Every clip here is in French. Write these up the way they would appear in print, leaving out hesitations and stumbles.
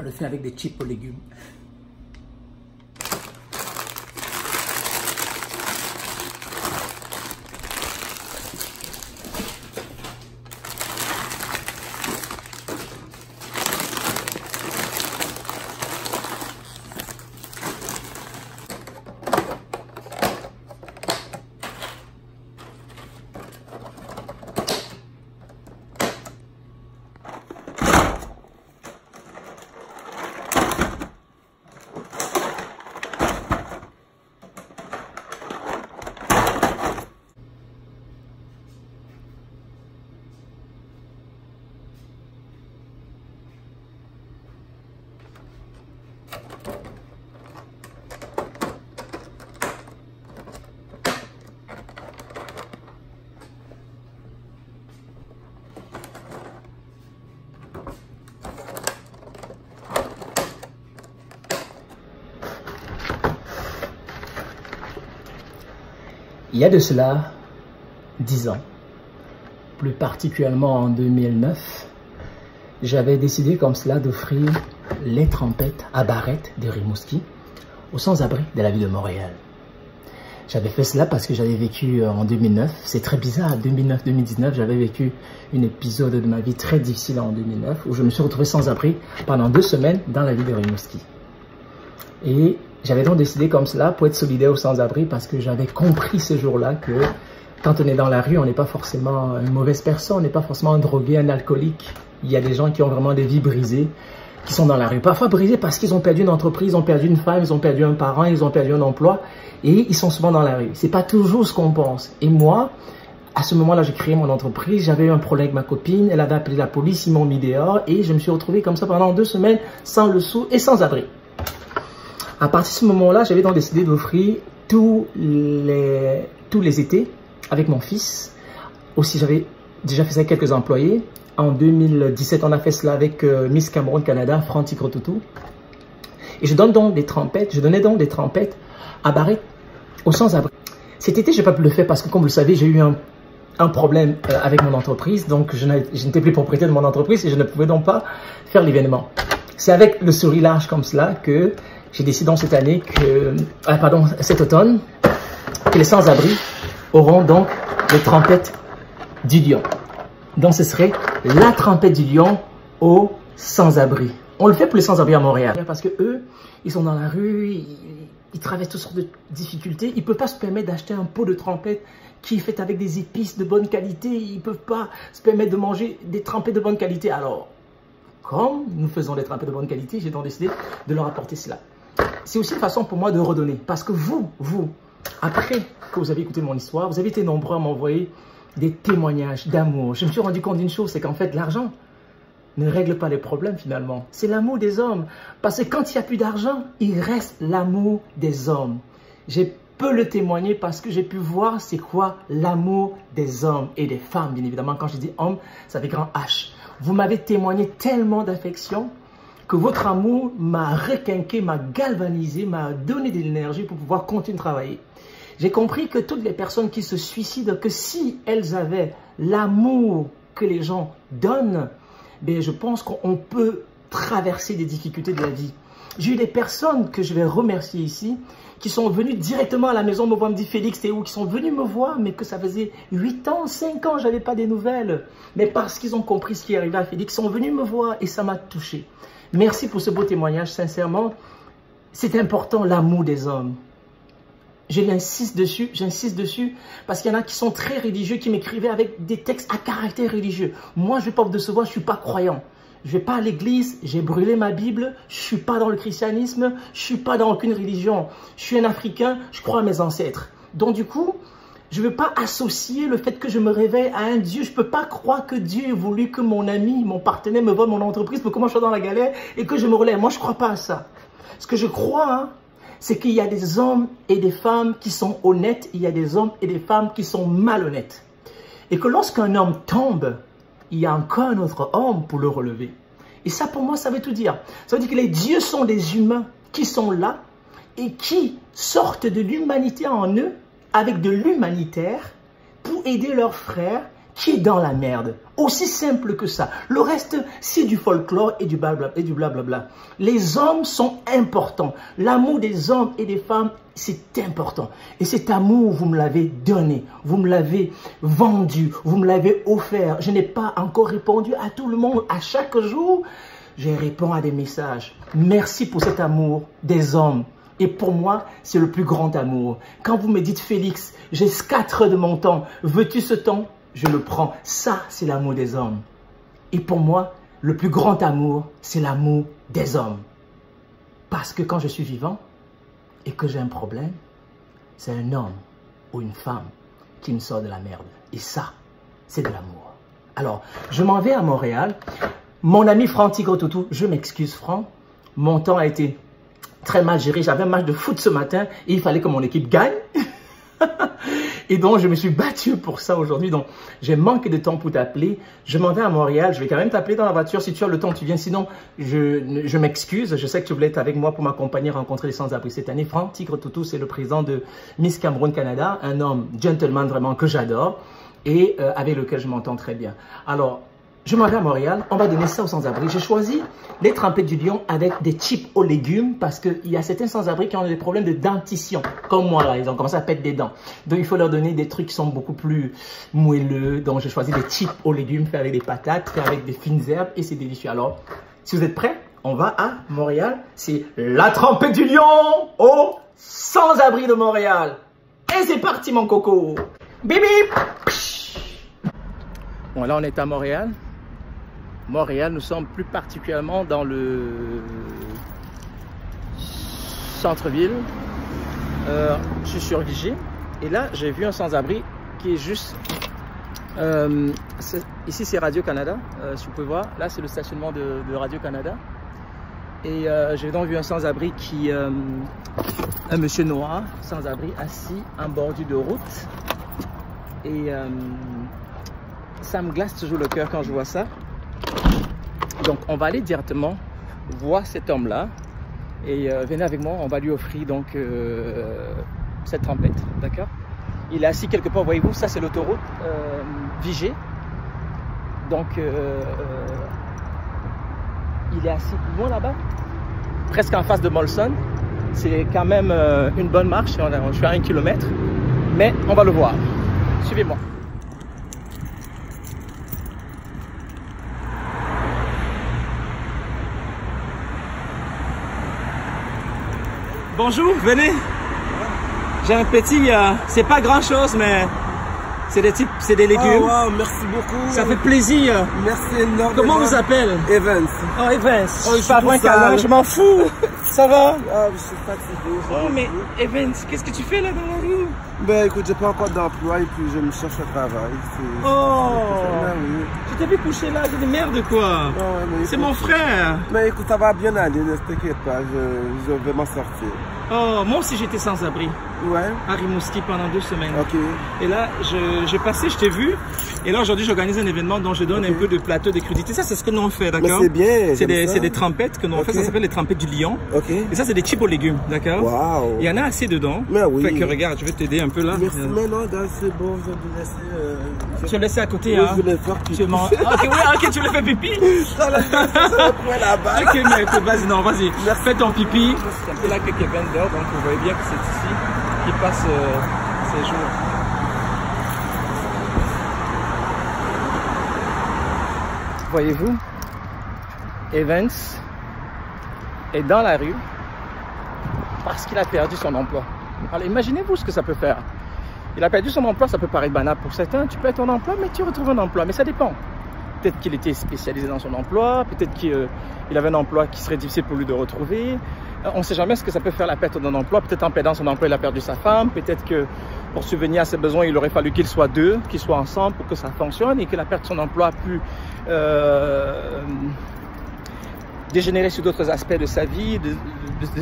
On le fait avec des chips aux légumes. Il y a de cela 10 ans, plus particulièrement en 2009, j'avais décidé comme cela d'offrir les trompettes à barrette de Rimouski aux sans-abri de la ville de Montréal. J'avais fait cela parce que j'avais vécu en 2009, c'est très bizarre, 2009-2019, j'avais vécu un épisode de ma vie très difficile en 2009 où je me suis retrouvé sans abri pendant 2 semaines dans la ville de Rimouski. Et j'avais donc décidé comme cela pour être solidaire aux sans-abri parce que j'avais compris ce jour-là que quand on est dans la rue, on n'est pas forcément une mauvaise personne, on n'est pas forcément un drogué, un alcoolique. Il y a des gens qui ont vraiment des vies brisées, qui sont dans la rue. Parfois brisées parce qu'ils ont perdu une entreprise, ils ont perdu une femme, ils ont perdu un parent, ils ont perdu un emploi et ils sont souvent dans la rue. C'est pas toujours ce qu'on pense. Et moi, à ce moment-là, j'ai créé mon entreprise, j'avais eu un problème avec ma copine, elle avait appelé la police, ils m'ont mis dehors et je me suis retrouvé comme ça pendant 2 semaines sans le sou et sans abri. À partir de ce moment-là, j'avais donc décidé d'offrir tous les étés avec mon fils. Aussi, j'avais déjà fait ça avec quelques employés. En 2017, on a fait cela avec Miss Cameroun Canada, Franti Crototou. Et je donnais donc des trompettes à barrette aux sans-abri. Cet été, je n'ai pas pu le faire parce que, comme vous le savez, j'ai eu un problème avec mon entreprise. Donc, je n'étais plus propriétaire de mon entreprise et je ne pouvais donc pas faire l'événement. C'est avec le sourire large comme cela que j'ai décidé donc cette année cet automne, que les sans-abri auront donc les trompettes du lion. Donc ce serait la trompette du lion aux sans-abri. On le fait pour les sans-abri à Montréal. Parce que eux, ils sont dans la rue, ils traversent toutes sortes de difficultés. Ils ne peuvent pas se permettre d'acheter un pot de trompette qui est fait avec des épices de bonne qualité. Ils ne peuvent pas se permettre de manger des trompettes de bonne qualité. Alors, comme nous faisons des trompettes de bonne qualité, j'ai donc décidé de leur apporter cela. C'est aussi une façon pour moi de redonner. Parce que vous, après que vous avez écouté mon histoire, vous avez été nombreux à m'envoyer des témoignages d'amour. Je me suis rendu compte d'une chose, c'est qu'en fait, l'argent ne règle pas les problèmes finalement. C'est l'amour des hommes. Parce que quand il n'y a plus d'argent, il reste l'amour des hommes. Je peux le témoigner parce que j'ai pu voir c'est quoi l'amour des hommes et des femmes, bien évidemment. Quand je dis homme, ça fait grand H. Vous m'avez témoigné tellement d'affection que votre amour m'a requinqué, m'a galvanisé, m'a donné de l'énergie pour pouvoir continuer de travailler. J'ai compris que toutes les personnes qui se suicident, que si elles avaient l'amour que les gens donnent, bien, je pense qu'on peut traverser des difficultés de la vie. J'ai eu des personnes que je vais remercier ici, qui sont venues directement à la maison me voir, me dire Félix, t'es où? Qui sont venus me voir, mais que ça faisait 8 ans, 5 ans, je n'avais pas des nouvelles. Mais parce qu'ils ont compris ce qui arrivait à Félix, ils sont venus me voir et ça m'a touché. Merci pour ce beau témoignage, sincèrement. C'est important, l'amour des hommes. J'insiste dessus, parce qu'il y en a qui sont très religieux, qui m'écrivaient avec des textes à caractère religieux. Moi, je ne vais pas vous décevoir, je ne suis pas croyant. Je ne vais pas à l'église, j'ai brûlé ma Bible, je ne suis pas dans le christianisme, je ne suis pas dans aucune religion. Je suis un Africain, je crois à mes ancêtres. Donc du coup, je ne veux pas associer le fait que je me réveille à un Dieu. Je ne peux pas croire que Dieu ait voulu que mon ami, mon partenaire me vole mon entreprise pour que moi je sois dans la galère et que je me relève. Moi, je ne crois pas à ça. Ce que je crois, c'est qu'il y a des hommes et des femmes qui sont honnêtes, il y a des hommes et des femmes qui sont malhonnêtes. Et que lorsqu'un homme tombe, il y a encore un autre homme pour le relever. Et ça, pour moi, ça veut tout dire. Ça veut dire que les dieux sont des humains qui sont là et qui sortent de l'humanité en eux avec de l'humanitaire pour aider leurs frères qui est dans la merde. Aussi simple que ça. Le reste, c'est du folklore et du blablabla. Les hommes sont importants. L'amour des hommes et des femmes, c'est important. Et cet amour, vous me l'avez donné. Vous me l'avez vendu. Vous me l'avez offert. Je n'ai pas encore répondu à tout le monde. À chaque jour, je réponds à des messages. Merci pour cet amour des hommes. Et pour moi, c'est le plus grand amour. Quand vous me dites, Félix, j'ai 4 heures de mon temps. Veux-tu ce temps? Je le prends. Ça, c'est l'amour des hommes. Et pour moi, le plus grand amour, c'est l'amour des hommes. Parce que quand je suis vivant et que j'ai un problème, c'est un homme ou une femme qui me sort de la merde. Et ça, c'est de l'amour. Alors, je m'en vais à Montréal. Mon ami Franck Tigre Toutou, je m'excuse Franck, mon temps a été très mal géré. J'avais un match de foot ce matin et il fallait que mon équipe gagne. Et donc, je me suis battu pour ça aujourd'hui. Donc, j'ai manqué de temps pour t'appeler. Je m'en vais à Montréal. Je vais quand même t'appeler dans la voiture. Si tu as le temps, tu viens. Sinon, je m'excuse. Je sais que tu voulais être avec moi pour m'accompagner, rencontrer les sans-abri cette année. Franck Tigre Toutou, c'est le président de Miss Cameroun Canada. Un homme gentleman vraiment que j'adore et avec lequel je m'entends très bien. Alors, je m'en vais à Montréal, on va donner ça aux sans-abri. J'ai choisi les trempettes du lion avec des chips aux légumes parce qu'il y a certains sans-abri qui ont des problèmes de dentition. Comme moi, là, ils ont commencé à perdre des dents. Donc, il faut leur donner des trucs qui sont beaucoup plus moelleux. Donc, j'ai choisi des chips aux légumes faits avec des patates, faits avec des fines herbes et c'est délicieux. Alors, si vous êtes prêts, on va à Montréal. C'est la trempette du lion aux sans-abri de Montréal. Et c'est parti, mon coco. Bip, bip. Bon, là, on est à Montréal. Montréal, nous sommes plus particulièrement dans le centre-ville. Je suis sur Vigée et là, j'ai vu un sans-abri qui est juste... ici, c'est Radio-Canada, si vous pouvez voir. Là, c'est le stationnement de Radio-Canada. Et j'ai donc vu un sans-abri qui... un monsieur noir, sans-abri, assis en bordure de route. Et ça me glace toujours le cœur quand je vois ça. Donc, on va aller directement voir cet homme-là. Et venez avec moi, on va lui offrir donc cette trompette, d'accord? Il est assis quelque part, voyez-vous, ça c'est l'autoroute Vigée. Donc, il est assis loin là-bas, presque en face de Molson. C'est quand même une bonne marche, je suis à 1 km. Mais on va le voir. Suivez-moi. Bonjour, venez. J'ai un petit, c'est pas grand chose, mais c'est des légumes. Oh wow, merci beaucoup. Ça fait plaisir. Merci énormément. Comment on vous appelle? Evans. Oh, Evans. Oh, Je parle un câlin, je m'en fous. Ça va? Ah, je suis fatigué. Oh, mais Evans, qu'est-ce que tu fais là dans la rue? Ben écoute, j'ai pas encore d'emploi et puis je me cherche un travail. Oh, oui. je t'ai vu coucher là, j'ai des merdes quoi. C'est mon frère. Mais écoute, ça va bien aller, ne t'inquiète pas, je vais m'en sortir. Oh, moi aussi j'étais sans abri. Ouais. À Rimouski pendant 2 semaines. Ok. Et là, j'ai passé, je t'ai vu. Et là, aujourd'hui, j'organise un événement dont je donne un peu de plateau de crudité. Ça, c'est ce que nous on fait, d'accord? C'est bien. C'est des trempettes que nous on fait. Ça s'appelle les trempettes du lion. Ok. Et ça, c'est des chips aux légumes, d'accord? Waouh. Il y en a assez dedans. Mais oui. Fait que regarde, je vais t'aider un peu là. Merci, mais non, c'est bon, je vais te laisser. Je vais laisser à côté, oui, hein? Je vais faire pipi. Tu ok, oui, ok, tu le fais pipi? Ça là-bas. Ok, mais écoute, vas-y, non, vas-y. Fais ton pipi. C'est là que Kevin dort, donc vous voyez bien que c'est ici qu'il passe ses jours. Voyez-vous, Evans est dans la rue parce qu'il a perdu son emploi. Alors imaginez-vous ce que ça peut faire. Il a perdu son emploi, ça peut paraître banal pour certains. Tu perds ton emploi, mais tu retrouves un emploi. Mais ça dépend. Peut-être qu'il était spécialisé dans son emploi, peut-être qu'il avait un emploi qui serait difficile pour lui de retrouver. On ne sait jamais ce que ça peut faire la perte d'un emploi. Peut-être en perdant son emploi, il a perdu sa femme. Peut-être que pour subvenir à ses besoins, il aurait fallu qu'ils soient deux, qu'ils soient ensemble pour que ça fonctionne et que la perte de son emploi a pu dégénérer sur d'autres aspects de sa vie, de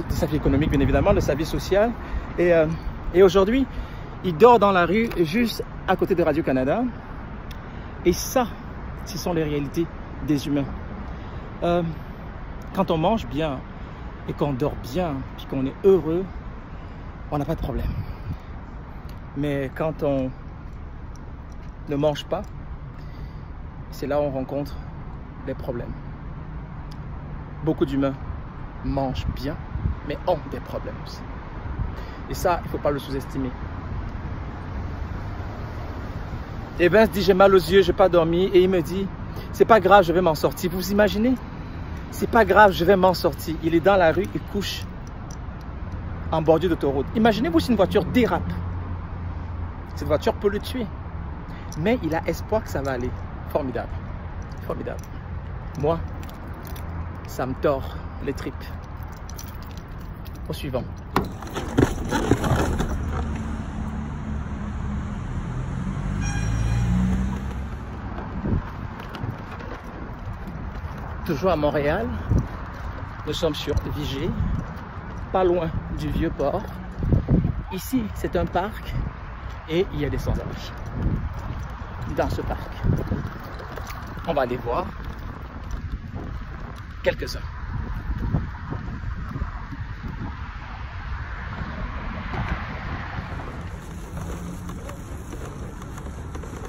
sa vie économique bien évidemment, de sa vie sociale. Et aujourd'hui, il dort dans la rue juste à côté de Radio-Canada. Et ça, ce sont les réalités des humains. Quand on mange bien et qu'on dort bien, puis qu'on est heureux, on n'a pas de problème. Mais quand on ne mange pas c'est là où on rencontre des problèmes. Beaucoup d'humains mangent bien, mais ont des problèmes aussi. Et ça, il ne faut pas le sous-estimer. Et Vince dit, j'ai mal aux yeux, je n'ai pas dormi. Et il me dit, c'est pas grave, je vais m'en sortir. Vous imaginez? C'est pas grave, je vais m'en sortir. Il est dans la rue, il couche en bordure d'autoroute. Imaginez-vous si une voiture dérape. Cette voiture peut le tuer. Mais il a espoir que ça va aller. Formidable. Formidable. Moi, ça me tord les tripes. Au suivant. Toujours à Montréal, nous sommes sur Vigée, pas loin du Vieux-Port. Ici, c'est un parc et il y a des sans-abri dans ce parc. On va aller voir quelques-uns.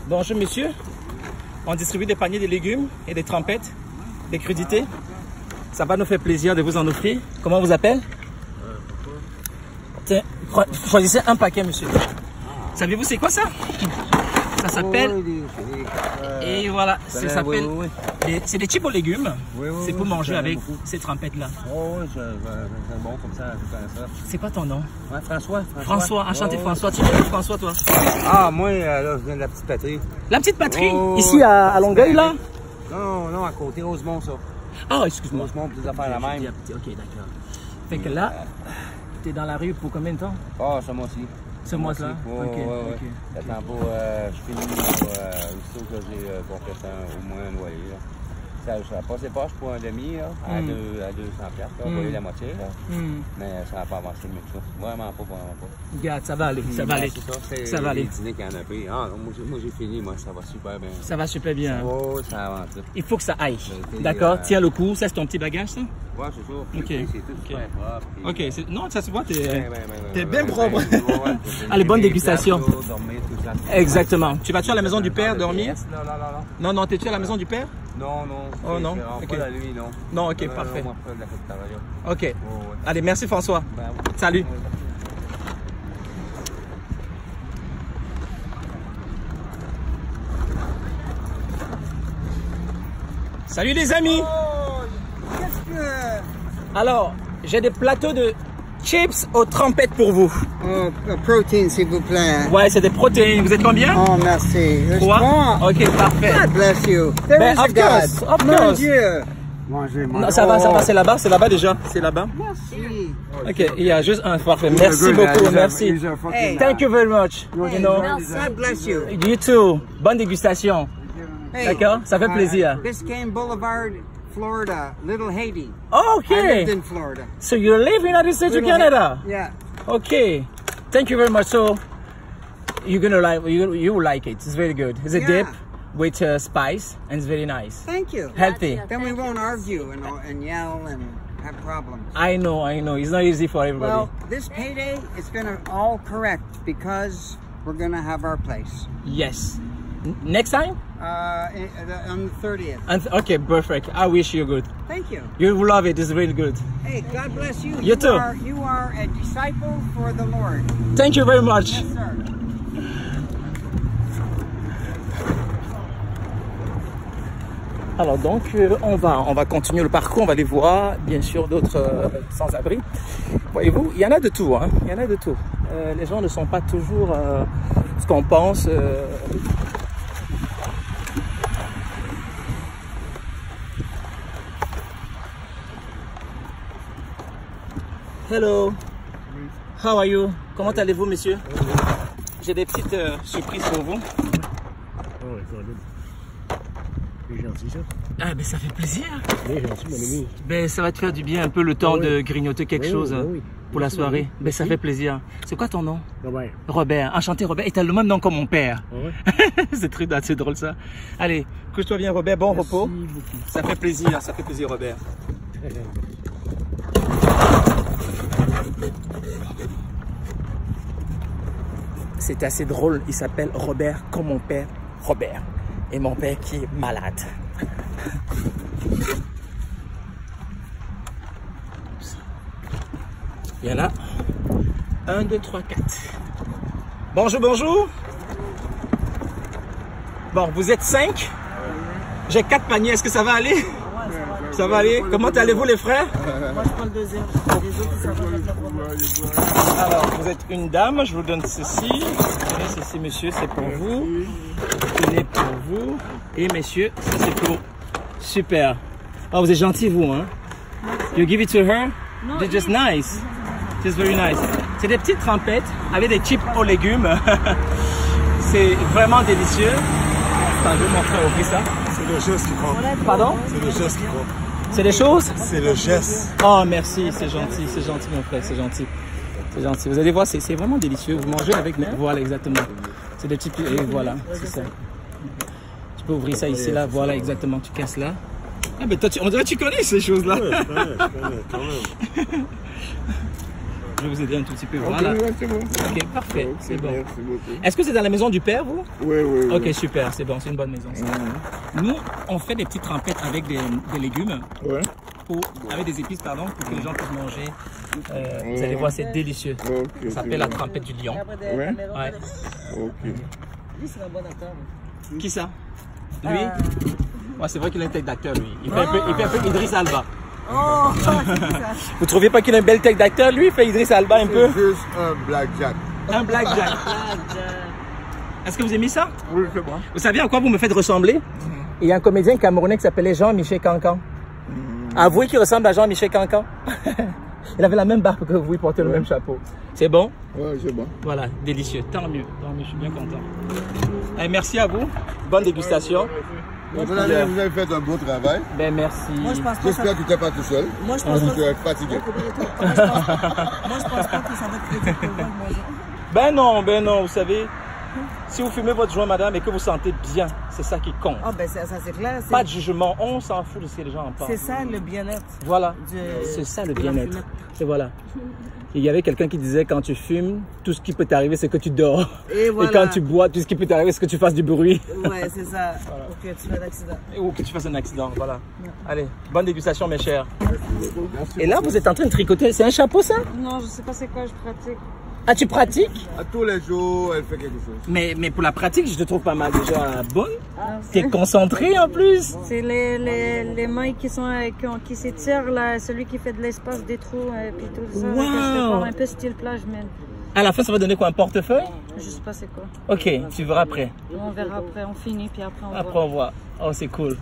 Bonjour monsieur, on distribue des paniers de légumes et des trempettes, des crudités. Ça va nous faire plaisir de vous en offrir. Comment on vous appelle? Tiens, choisissez un paquet monsieur. Savez-vous c'est quoi ça? Ça s'appelle... Et voilà, ça s'appelle... C'est des chips aux légumes. C'est pour manger avec ces trempettes-là. Oh, c'est bon comme ça, je connais ça. C'est quoi ton nom? Ouais, François. François, enchanté François. Tu viens de François toi? Ah, moi, là, je viens de la petite patrie. La petite patrie? Ici à Longueuil là? Non, à côté, Rosemont ça. Ah, excuse-moi. Rosemont, des affaires la même. Ok, d'accord. Fait que là, t'es dans la rue pour combien de temps? Ah, ce mois-ci. Ce mois-là? Ok. J'attends pas, je finis aussitôt que j'ai complété au moins un loyer. Ça passe les poches pour un demi, là, à 200$. On va aller la moitié, là. Mais ça va pas avancer mieux que ça. Vraiment pas. Regarde, ça va aller, ça va aller. Ça va aller. C'est le dîner qu'il y en a pris. Ah, moi j'ai fini, moi, ça va super bien. Ça va super bien. Oh, ça avance. Il faut que ça aille. D'accord, tiens le coup. Ça, c'est ton petit bagage, ça? Ouais, c'est ça. Ok. C'est tout super propre. Ok, non, ça se voit, t'es bien propre. Allez, bonne dégustation. Exactement. Tu vas-tu à la maison du père dormir? Non, t'es-tu à la maison du père? Non. Oh non? Pas la nuit, non. Non, ok, parfait. Ok. Allez, merci François. Salut. Salut les amis. Qu'est-ce que... Alors, j'ai des plateaux de chips aux trempettes pour vous. Oh, protéines, s'il vous plaît. Ouais, c'est des protéines. Vous êtes combien? Oh, merci. 3. Ok, parfait. God bless you. There is a God. Of Mon course. Dieu. Mangez. Non, ça va, c'est là-bas déjà. C'est là-bas. Merci. Ok, il y a juste un parfait. Merci beaucoup, merci. Hey. Thank you very much. Hey, You know, God bless you. you too. Bonne dégustation. Hey, D'accord, ça fait plaisir. Biscayne Boulevard, Florida, Little Haiti. Ok. I lived in Florida. So you live in United States of Little Canada? Yeah. Okay. Thank you very much. So you're gonna like you will like it. It's very good. It's a Yeah. dip with spice and it's very nice. Thank you. Healthy. Then we won't argue and yell and have problems. I know. It's not easy for everybody. Well, this payday is going to all correct because we're going to have our place. Yes. Next time? On the 30th. And okay, perfect. I wish you good. Thank you. You will love it. It's really good. Hey, God bless you. You too. You are a disciple for the Lord. Thank you very much. Yes, sir. Alors donc on va continuer le parcours, on va aller voir bien sûr d'autres sans-abri. Voyez-vous, il y en a de tout, hein. Il y en a de tout. Les gens ne sont pas toujours ce qu'on pense. Hello, how are you? Comment allez-vous, monsieur? J'ai des petites surprises pour vous. C'est gentil ça. Ah ben ça fait plaisir. C'est gentil mon ami. Ben ça va te faire du bien un peu le temps de grignoter quelque chose oui. pour la soirée. Ben ça fait plaisir. C'est quoi ton nom? Robert. Robert. Enchanté Robert. Et t'as le même nom comme mon père. Ah ouais? C'est drôle ça. Allez, couche-toi bien Robert, bon Merci repos. beaucoup. Ça fait plaisir Robert. C'est assez drôle, il s'appelle Robert comme mon père Robert. et mon père qui est malade. Il y en a 1, 2, 3, 4. Bonjour, bonjour. Bon, vous êtes 5. J'ai 4 paniers. Est-ce que ça va aller? Ça va aller? Comment allez-vous les frères? Moi je prends le deuxième. Les autres ça va mettre la première. Alors, vous êtes une dame, je vous donne ceci. Et ceci, monsieur, c'est pour vous. Tenez pour vous. Et messieurs, ça c'est pour. Super. Oh, vous êtes gentil, vous, hein? You give it to her? They're just nice. Just very nice. C'est des petites trempettes avec des chips aux légumes. C'est vraiment délicieux. Attends, je vais mon frère ouvrir ça. C'est le geste qui compte. Pardon? C'est le geste qui compte. C'est des choses? C'est le geste. Oh, merci, c'est gentil, mon frère, c'est gentil. C'est gentil. Vous allez voir, c'est vraiment délicieux. Vous mangez avec, voilà, exactement. C'est des petits, et voilà, c'est ça. Tu peux ouvrir ça ici, là, voilà, exactement. Tu casses là. Ah, mais toi, on dirait que tu connais ces choses-là. Ouais, quand même. Je vais vous aider un tout petit peu, voilà. Okay, ouais, c'est bon. Ok, parfait, Okay, c'est bon. Merci beaucoup. Est-ce que c'est dans la maison du père, vous? Oui, oui, oui. Ok, super, c'est bon, c'est une bonne maison. Ça. Nous, on fait des petites trempettes avec des légumes. Ouais. Avec des épices, pardon, pour que les gens puissent manger. Vous allez voir, c'est délicieux. Okay, Ça s'appelle la trempette du lion. Ouais. Ouais. Ok. Lui c'est un bon acteur. Qui ça? Lui? Ouais, c'est vrai qu'il a une tête d'acteur, lui. Il fait un peu Idriss Alba. Oh, Vous trouvez pas qu'il a une belle tête d'acteur, lui? Il fait Idriss Alba un peu? C'est juste un blackjack. Un blackjack. Est-ce que vous aimez ça? Oui, c'est bon. Vous savez à quoi vous me faites ressembler? Il y a un comédien camerounais qui s'appelait Jean-Michel Cancan. Avouez qu'il ressemble à Jean-Michel Cancan. Il avait la même barbe que vous, il portait le même chapeau. C'est bon? Oui, c'est bon. Voilà, délicieux. Tant mieux, je suis bien content. Et merci à vous. Bonne dégustation. Vous avez fait un beau travail. Ben merci. moi je pense pas J'espère que tu n'es pas tout seul. Moi je pense Que pas. tu es fatigué. Moi je pense pas que ça va être crédible pour moi. Ben non, vous savez, si vous fumez votre joint, madame, et que vous sentez bien, c'est ça qui compte. Ah ben ça c'est clair. Pas de jugement, on s'en fout de ce que les gens en parlent. C'est ça le bien-être. Voilà, Du- c'est ça le de la bien-être. fumette. Et voilà. Il y avait quelqu'un qui disait, quand tu fumes, tout ce qui peut t'arriver, c'est que tu dors. Et voilà. Et quand tu bois, tout ce qui peut t'arriver, c'est que tu fasses du bruit. Ouais, c'est ça. Pour que tu fasses l'accident. Ou que tu fasses un accident, voilà. Allez, bonne dégustation, mes chers. Et là, vous êtes en train de tricoter. C'est un chapeau, ça? Non, je sais pas c'est quoi je pratique. Ah, tu pratiques? À tous les jours, elle fait quelque chose. Mais pour la pratique, je te trouve pas mal déjà bonne. T'es concentré en plus. C'est les mailles qui s'étirent, là, celui qui fait de l'espace, des trous, et puis tout ça. Wow. Je vais faire un peu style plage, mais À la fin, ça va donner quoi? Un portefeuille? je sais pas c'est quoi. Ok, tu verras après. On verra après, on finit, puis après on Après, voit. on voit. Oh, c'est cool.